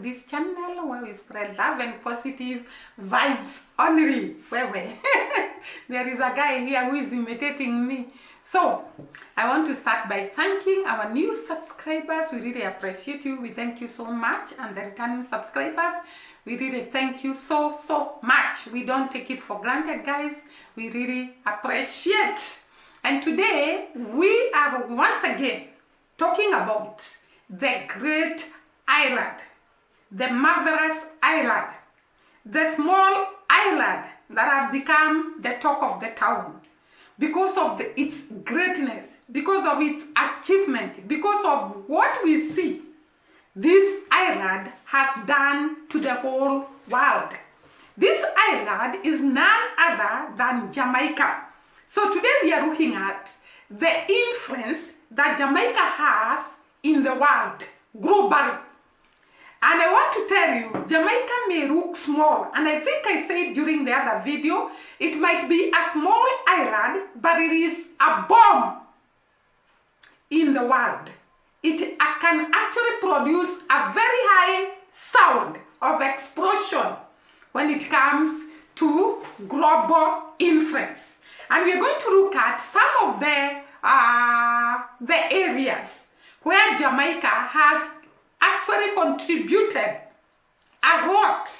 this channel where we spread love and positive vibes only. There is a guy here who is imitating me. So I want to start by thanking our new subscribers. We really appreciate you. We thank you so much. And the returning subscribers, we really thank you so much. We don't take it for granted, guys. We really appreciate. And today we are once again talking about the great island, the marvelous island, the small island that have become the talk of the town because of its greatness, because of its achievement, because of what we see this island has done to the whole world. This island is none other than Jamaica. So today we are looking at the influence that Jamaica has in the world, globally. And I want to tell you, Jamaica may look small, and I think I said during the other video, it might be a small island, but it is a bomb in the world. It can actually produce a very high sound of explosion when it comes to global influence. And we are going to look at some of the areas where Jamaica has actually contributed a lot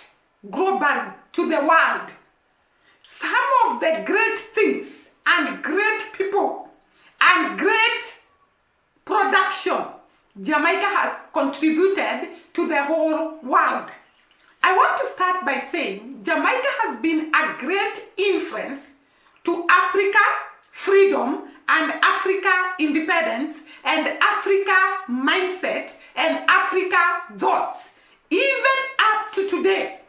globally to the world. Some of the great things and great people and great production Jamaica has contributed to the whole world. I want to start by saying Jamaica has been a great influence to Africa freedom and Africa independence and Africa mindset and Africa thoughts, even up to today.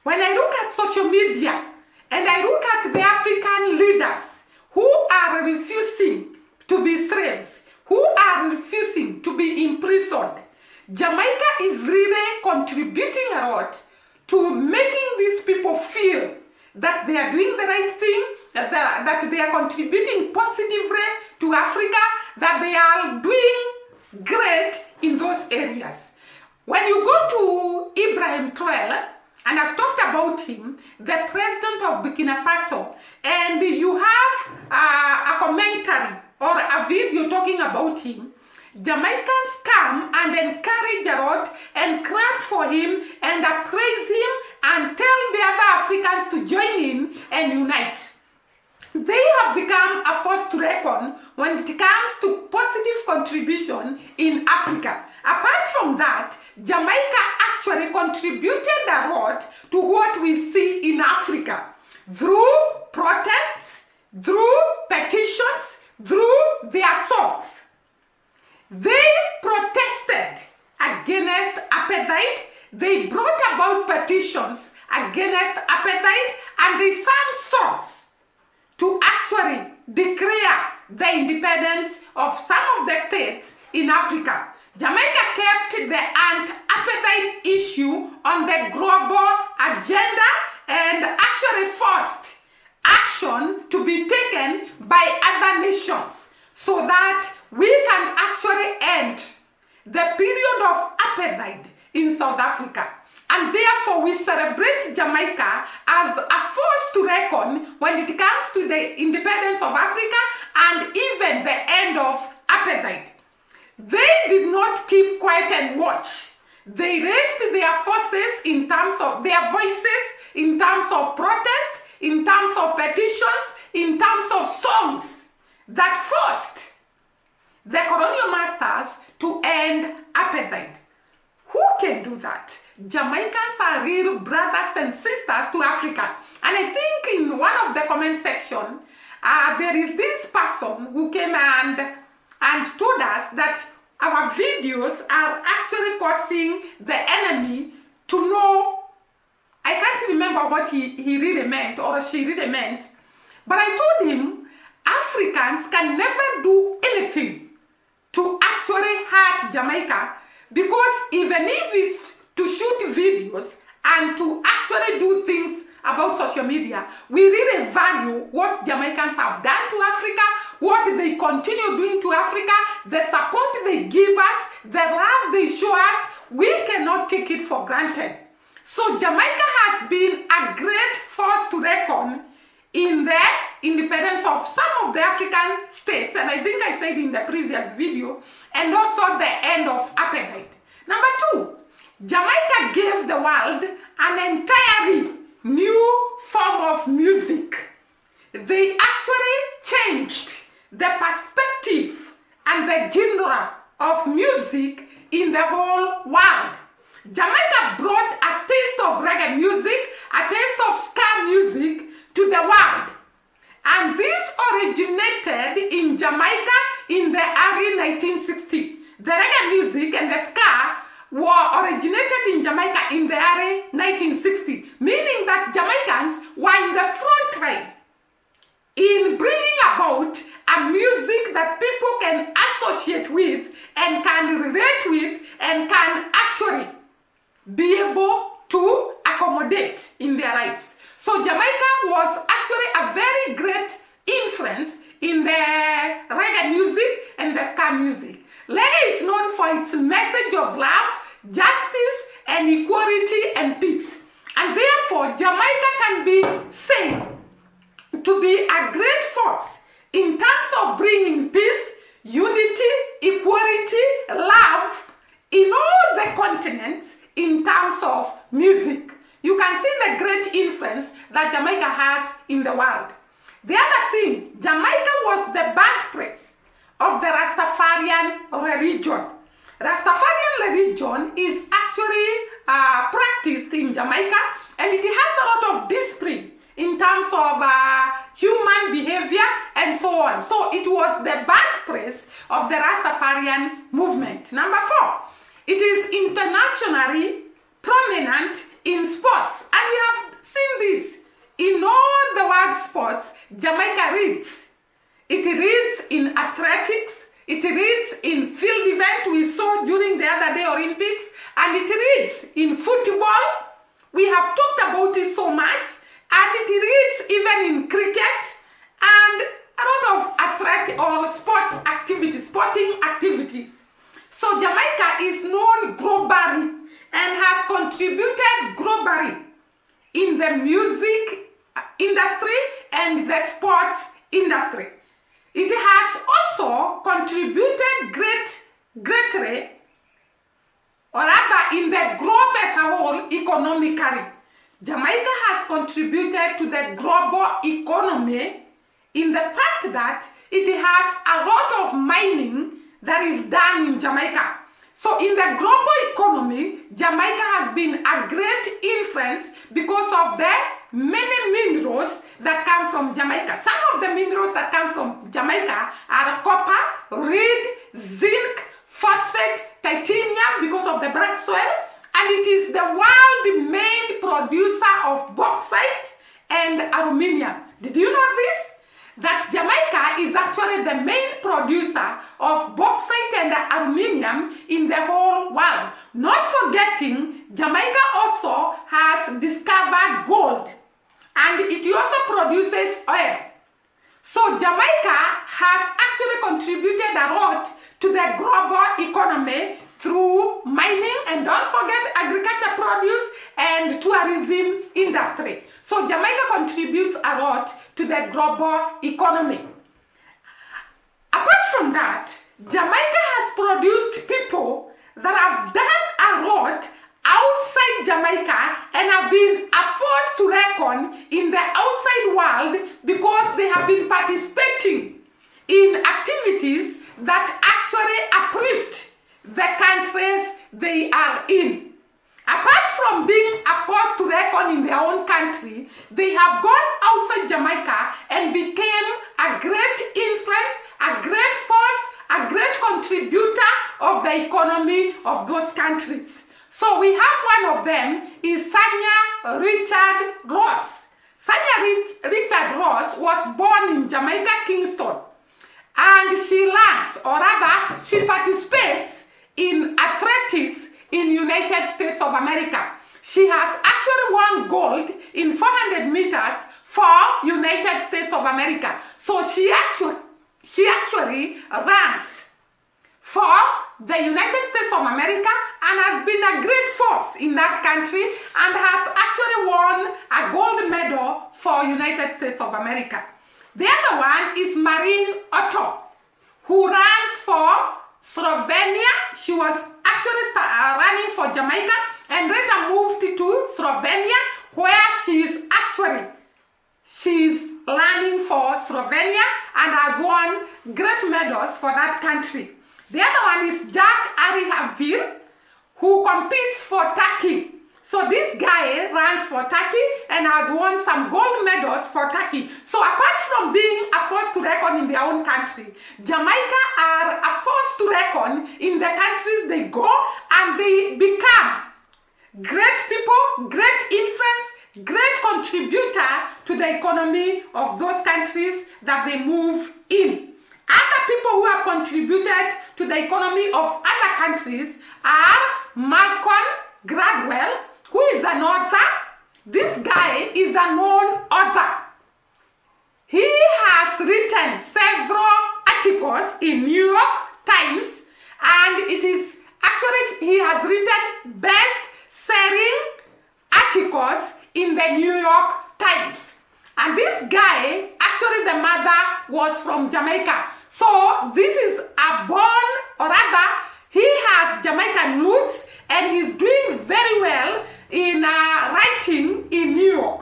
When I look at social media and I look at the African leaders who are refusing to be slaves, who are refusing to be imprisoned, Jamaica is really contributing a lot to making these people feel that they are doing the right thing, that they are contributing positively to Africa, that they are doing great in those areas. When you go to Ibrahim Traore, and I've talked about him, the president of Burkina Faso, and you have a commentary or a video talking about him, Jamaicans come and encourage a lot and clap for him and praise him and tell the other Africans to join in and unite. They have become a force to reckon when it comes to positive contribution in Africa. Apart from that, Jamaica actually contributed a lot to what we see in Africa through protests, through petitions, through their songs. They protested against apartheid. They brought about petitions against apartheid, and they sang songs to actually declare the independence of some of the states in Africa. Jamaica kept the anti-apartheid issue on the global agenda and actually forced action to be taken by other nations so that we can actually end the period of apartheid in South Africa. And therefore, we celebrate Jamaica as a force to reckon when it comes to the independence of Africa and even the end of apartheid. They did not keep quiet and watch. They raised their forces in terms of their voices, in terms of protest, in terms of petitions, in terms of songs that forced the colonial masters to end apartheid. Who can do that? Jamaicans are real brothers and sisters to Africa. And I think in one of the comment section, there is this person who came and told us that our videos are actually causing the enemy to know. I can't remember what he really meant or she really meant, but I told him Africans can never do anything to actually hurt Jamaica, because even if it's to shoot videos and to actually do things about social media, we really value what Jamaicans have done to Africa, what they continue doing to Africa, the support they give us, the love they show us, we cannot take it for granted. So Jamaica has been a great force to reckon in the independence of some of the African states, and I think I said in the previous video, and also the end of apartheid. Number two, Jamaica gave the world an entirely new form of music. They actually changed the perspective and the genre of music in the whole world. Jamaica brought a taste of reggae music, a taste of ska music to the world. And this originated in Jamaica in the early 1960s. The reggae music and the ska were originated in Jamaica in the early 1960s, meaning that Jamaicans were in the front line in bringing about a music that people can associate with and can relate with and can actually be able to accommodate in their lives. So Jamaica was actually a very great influence in the reggae music and the ska music. Reggae is known for its message of love, justice, and equality and peace. And therefore, Jamaica can be said to be a great force in terms of bringing peace, unity, equality, love in all the continents in terms of music. You can see the great influence that Jamaica has in the world. The other thing, Jamaica was the birthplace of the Rastafarian religion. Rastafarian religion is actually practiced in Jamaica, and it has a lot of discipline in terms of human behavior and so on. So it was the birthplace of the Rastafarian movement. Number four, it is internationally prominent in sports. And we have seen this in all the world sports. Jamaica reads. It reads in athletics. It reads in field event we saw during the other day Olympics. And it reads in football. We have talked about it so much. And it reads even in cricket and a lot of athletic or sports activities, sporting activities. So Jamaica is known globally and has contributed globally in the music industry and the sports industry. It has also contributed greatly, or rather in the globe as a whole, economically. Jamaica has contributed to the global economy in the fact that it has a lot of mining that is done in Jamaica. So in the global economy, Jamaica has been a great influence because of the many minerals that come from Jamaica. Some of the minerals that come from Jamaica are copper, lead, zinc, phosphate, titanium because of the black soil, and it is the world main producer of bauxite and aluminium. Did you know this? That Jamaica is actually the main producer of bauxite and aluminium in the whole world. Not forgetting, Jamaica also has discovered gold, and it also produces oil. So Jamaica has actually contributed a lot to the global economy through mining, and don't forget agriculture produce and tourism industry. So Jamaica contributes a lot to the global economy. Apart from that, Jamaica has produced people that have done a lot outside Jamaica and have been a force to reckon in the outside world because they have been participating in activities that actually uplift the countries they are in. Apart from being a force to reckon in their own country, they have gone outside Jamaica and became a great influence, a great force, a great contributor of the economy of those countries. So we have one of them is Sanya Richard Ross. Sanya Richard Ross was born in Jamaica, Kingston, and she learns, or rather, she participates in athletics in United States of America. She has actually won gold in 400 meters for United States of America. So she actually runs for the United States of America and has been a great force in that country and has actually won a gold medal for United States of America. The other one is Marine Otto, who runs for Slovenia. She was actually running for Jamaica and later moved to Slovenia, where she's running for Slovenia and has won great medals for that country. The other one is Jack Arihavir, who competes for Turkey. So this guy runs for Turkey and has won some gold medals for Turkey. So apart from being a force to reckon in their own country, Jamaica are a force to reckon in the countries they go, and they become great people, great influence, great contributor to the economy of those countries that they move in. Other people who have contributed to the economy of other countries are Malcolm Gladwell, who is an author. This guy is a known author. He has written several articles in New York Times, and it is actually, he has written best-selling articles in the New York Times. And this guy, actually the mother was from Jamaica. So this is a born, or rather, he has Jamaican roots and he's doing very well in writing in New York.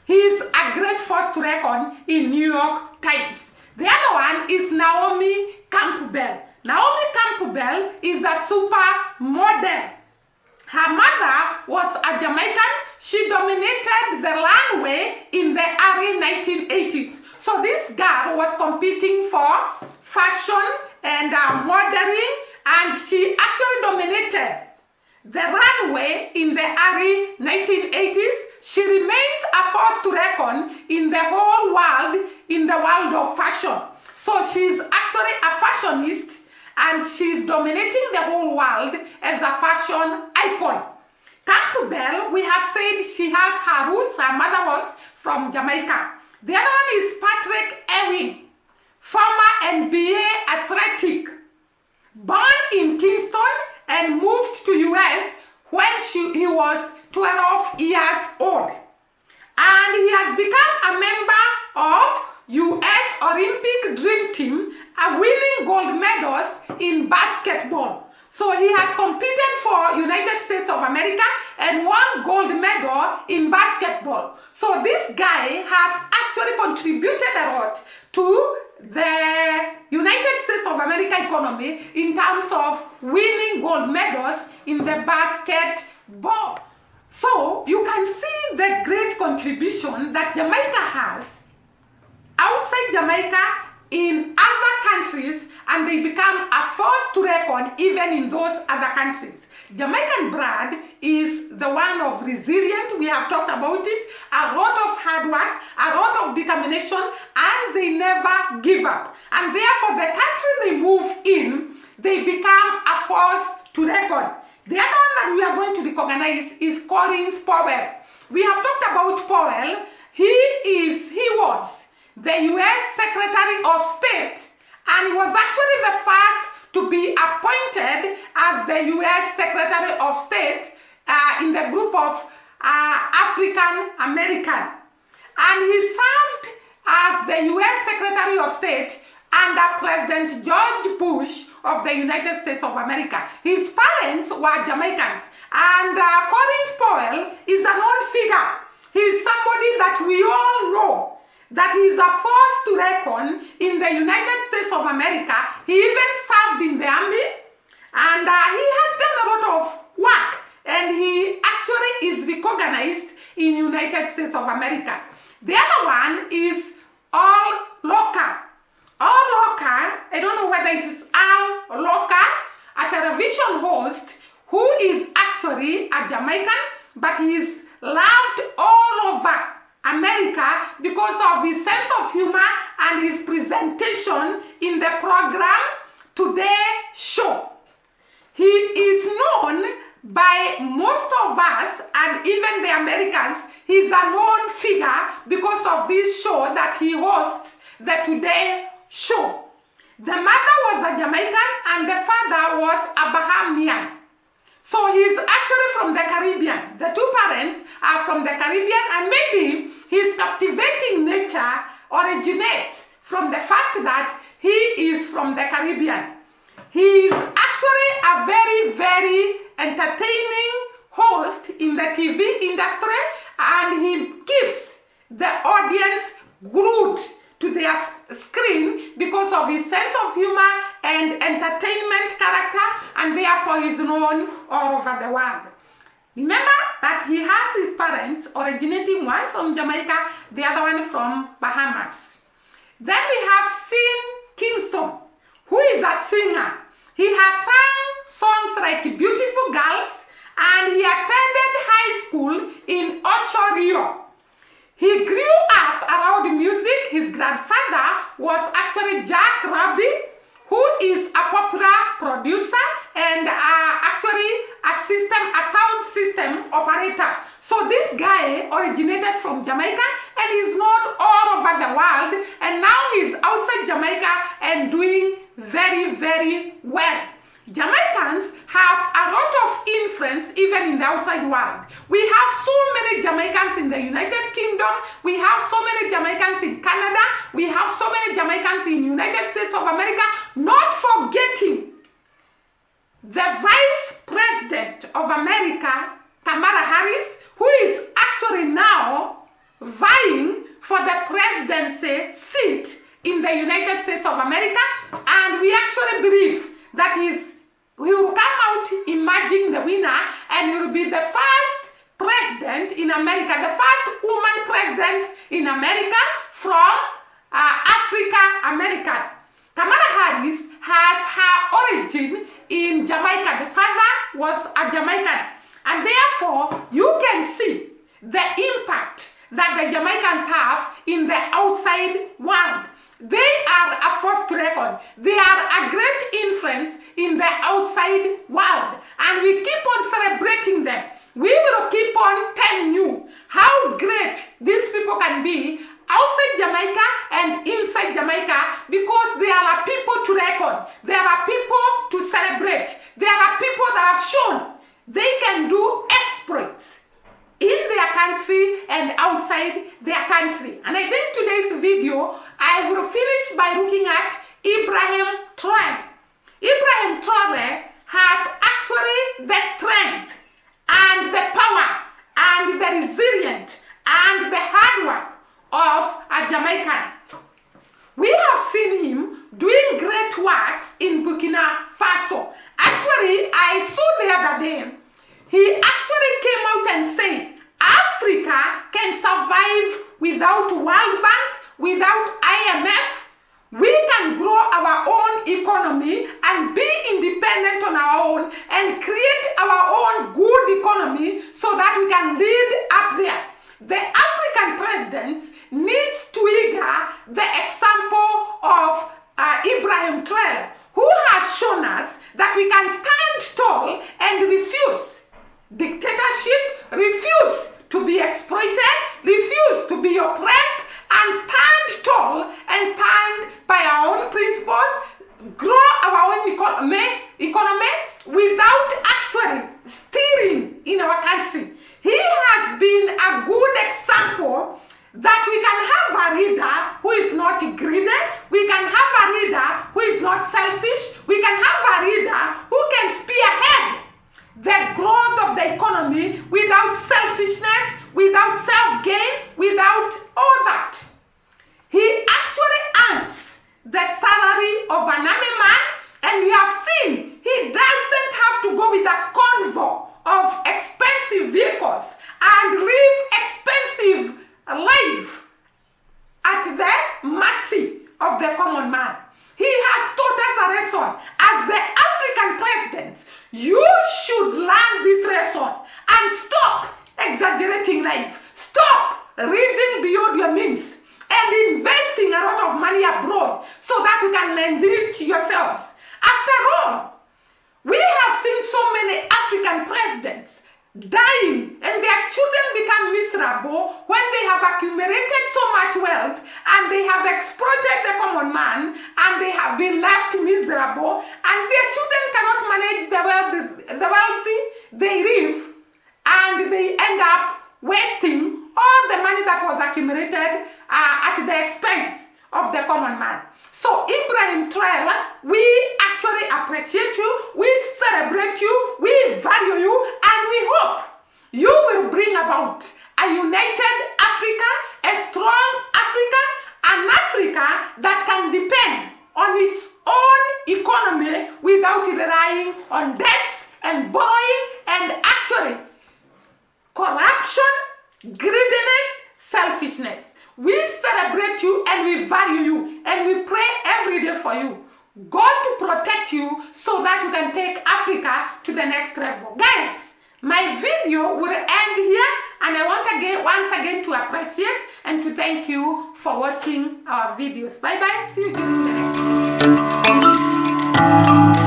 He's a great force to reckon in New York Times. The other one is Naomi Campbell. Naomi Campbell is a supermodel. Her mother was a Jamaican. She dominated the runway in the early 1980s. So this girl was competing for fashion and modeling, and she actually dominated the runway in the early 1980s. She remains a force to reckon in the whole world, in the world of fashion. So she's actually a fashionist, and she's dominating the whole world as a fashion icon. Campbell, we have said she has her roots, her mother was from Jamaica. The other one is Patrick Ewing, former NBA athletic, born in Kingston and moved to US when he was 12 years old. And he has become a member of US Olympic Dream Team, winning gold medals in basketball. So he has competed for United States of America and won gold medal in basketball. So this guy has actually contributed a lot to the United States of America economy in terms of winning gold medals in the basketball. So you can see the great contribution that Jamaica has outside Jamaica in other countries, and they become a force to reckon even in those other countries. Jamaican blood is the one of resilient. We have talked about it. A lot of hard work, a lot of determination, and they never give up. And therefore, the country they move in, they become a force to reckon. The other one that we are going to recognize is Collins Powell. We have talked about Powell. He was the U.S. Secretary of State, and he was actually the first to be appointed as the U.S. Secretary of State in the group of African American. And he served as the U.S. Secretary of State under President George Bush of the United States of America. His parents were Jamaicans, and Collins Powell is a known figure. He is somebody that we all know, that he is a force to reckon in the United States of America. He even served in the army, and he has done a lot of work, and he actually is recognized in United States of America. The other one is Al Locker. Al Locker, I don't know whether it is Al Locker, a television host who is actually a Jamaican, but he is loved all over America because of his sense of humor and his presentation in the program Today Show. He is known by most of us and even the Americans. He's a known figure because of this show that he hosts, the Today Show. The mother was a Jamaican and the father was a Bahamian. So he's actually from the Caribbean. The two parents are from the Caribbean, and maybe his captivating nature originates from the fact that he is from the Caribbean. He is actually a very, very entertaining host in the TV industry, and he keeps the audience glued to their screen because of his sense of humor and entertainment character, and therefore he's known all over the world. Remember that he has his parents originating, one from Jamaica, the other one from Bahamas. Then we have seen Kingston, who is a singer. He has sung songs like Beautiful Girls, and he attended high school in Ocho Rio. He grew up around music. His grandfather was actually Jack Ruby, who is a popular producer and actually a sound system operator. So this guy originated from Jamaica and is known all over the world, and now he's outside Jamaica and doing very, very well. Jamaicans have a lot of influence even in the outside world. We have so many Jamaicans in the United Kingdom. We have so many Jamaicans in Canada. We have so many Jamaicans in United States of America. Not forgetting the Vice President of America, Kamala Harris, who is actually now vying for the presidency seat in the United States of America. And we actually believe that he will come out emerging the winner, and he will be the first president in America, the first woman president in America from Africa American. Kamala Harris has her origin in Jamaica. The father was a Jamaican, and therefore you can see the impact that the Jamaicans have in the outside world. They are a force to reckon. They are a great influence in the outside world, and we keep on celebrating them. We will keep on telling you how great these people can be outside Jamaica and inside Jamaica, because there are people to reckon. There are people to celebrate. There are people that have shown they can do exploits in their country and outside their country. And I think today's video, I will finish by looking at Ibrahim Traore. Ibrahim Traore has actually the strength and the power and the resilience and the hard work of a Jamaican. We have seen him doing great works in Burkina Faso. Actually, I saw the other day, he actually came out and said, Africa can survive without World Bank, without IMF. We can grow our own economy and be independent on our own and create our own good economy so that we can lead up there. The African president needs to eager the example of Ibrahim Traore, who has shown us that we can stand tall and refuse dictatorship, refuse to be exploited, refuse to be oppressed, and stand tall and stand by our own principles, grow our own economy without actually steering in our country. He has been a good example that we can have a leader who is not greedy, we can have a leader who is not selfish, we can have a leader who can spearhead the growth of the economy without selfishness, without self-gain, without all that. He actually earns the salary of an army man, and we have seen he doesn't have to go with a convoy of expensive vehicles and live expensive life at the mercy of the common man. He has taught us a lesson. As the African president, you should learn this lesson and stop exaggerating life. Stop living beyond your means and investing a lot of money abroad so that you can enrich yourselves. After all, we have seen so many African presidents dying and their children become miserable when they have accumulated so much wealth and they have exploited the common man, and they have been left miserable, and their children cannot manage the wealthy they live, and they end up wasting all the money that was accumulated at the expense of the common man. So Ibrahim Traore, we actually appreciate you, we celebrate you, we value you, and we hope you will bring about a united Africa, a strong Africa, an Africa that can depend on its own economy without relying on debts and borrowing and actually corruption, greediness, selfishness. We celebrate you and we value you and we pray every day for you. God to protect you so that you can take Africa to the next level. Guys, my video will end here, and I want once again to appreciate and to thank you for watching our videos. Bye bye. See you in the next.